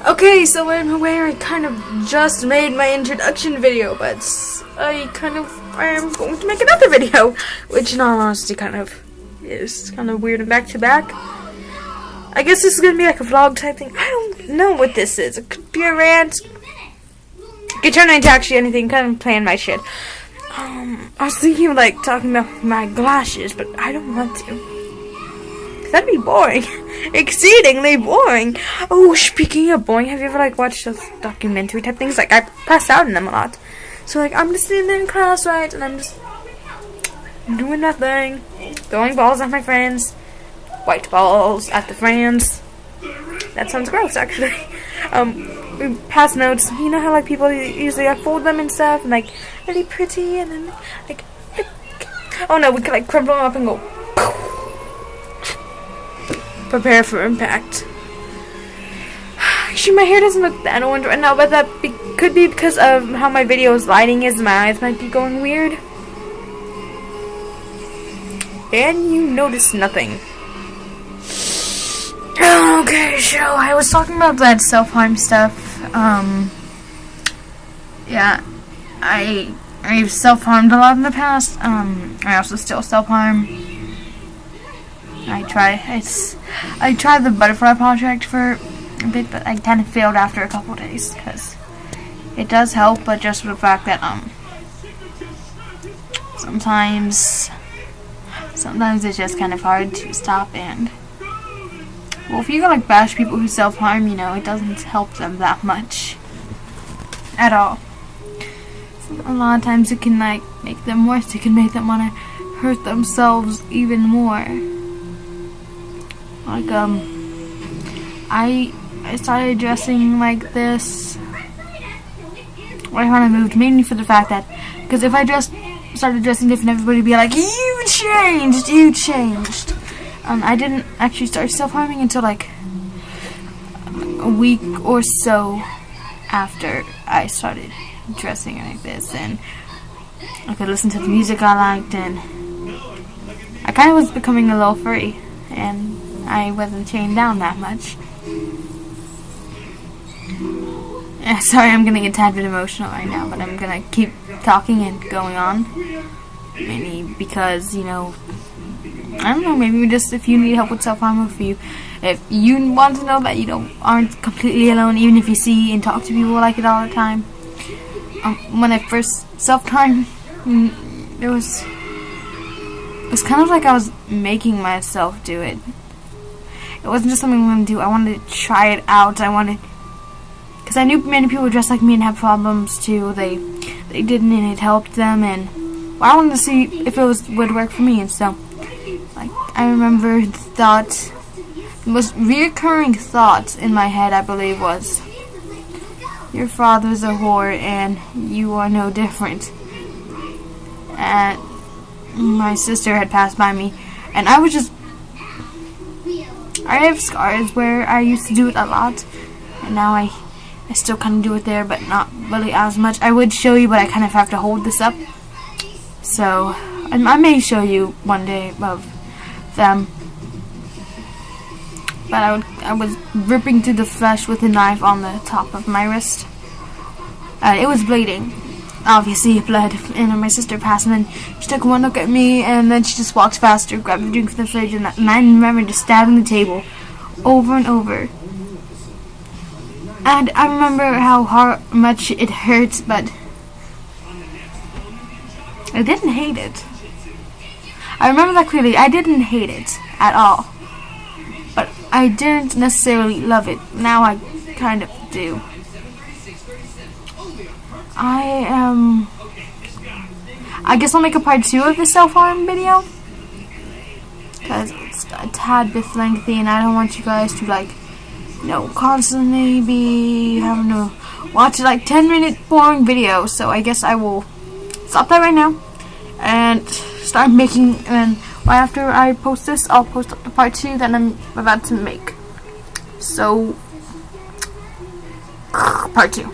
Okay, so in a way I kind of just made my introduction video, but I am going to make another video, which in all honesty is kind of weird and back to back. I guess this is going to be like a vlog type thing. I don't know what this is. It could be a rant. It could turn into actually anything, kind of playing my shit. I was thinking of like talking about my glasses, but I don't want to. That'd be boring. Exceedingly boring. Oh, speaking of boring, have you ever like watched those documentary type things? Like I pass out in them a lot. So like I'm just sitting there in class, right, and I'm just doing nothing, throwing balls at my friends, white balls at the friends. That sounds gross, actually. We pass notes. You know how like people usually like fold them and stuff, and like really pretty, and then like oh no, we could like crumple them up and go. Prepare for impact. Actually, my hair doesn't look that orange right now, but that could be because of how my video's lighting is. My eyes might be going weird. And you notice nothing. Okay, so I was talking about that self-harm stuff. Yeah, I've self-harmed a lot in the past. I also still self-harm. I tried the butterfly project for a bit, but I kind of failed after a couple days because it does help, but just for the fact that sometimes it's just kind of hard to stop. And well, if you go like bash people who self-harm, you know, it doesn't help them that much at all. So a lot of times it can like make them worse. It can make them want to hurt themselves even more. Like I started dressing like this right when I moved, mainly for the fact that because if I started dressing different, everybody would be like, you changed. I didn't actually start self-harming until like a week or so after I started dressing like this, and I could listen to the music I liked, and I kind of was becoming a little free, and I wasn't chained down that much. Sorry, I'm getting a tad bit emotional right now, but I'm gonna keep talking and going on. Maybe because, you know, I don't know, maybe just if you need help with self-harm, if you want to know that you aren't completely alone, even if you see and talk to people like it all the time. When I first self-harmed, it was kind of like I was making myself do it. It wasn't just something I wanted to do. I wanted to try it out. Because I knew many people dressed like me and had problems too. They didn't, and it helped them, and well, I wanted to see if it would work for me. And so, like, I remember the most reoccurring thought in my head, I believe, was, your father's a whore and you are no different. And my sister had passed by me, and I have scars where I used to do it a lot, and now I still kind of do it there, but not really as much. I would show you, but I kind of have to hold this up. So, I may show you one day of them. But I was ripping through the flesh with a knife on the top of my wrist. It was bleeding. Obviously it bled, and then my sister passed, and then she took one look at me, and then she just walked faster, grabbed a drink from the fridge, and I remember just stabbing the table over and over. And I remember how much it hurt, but I didn't hate it. I remember that clearly. I didn't hate it at all, but I didn't necessarily love it. Now I kind of do. I guess I'll make a part 2 of the self-harm video, because it's a tad bit lengthy, and I don't want you guys to, like, you know, constantly be having to watch like 10-minute boring videos. So I guess I will stop that right now and start making, and right after I post this, I'll post up the part 2 that I'm about to make. So, part 2.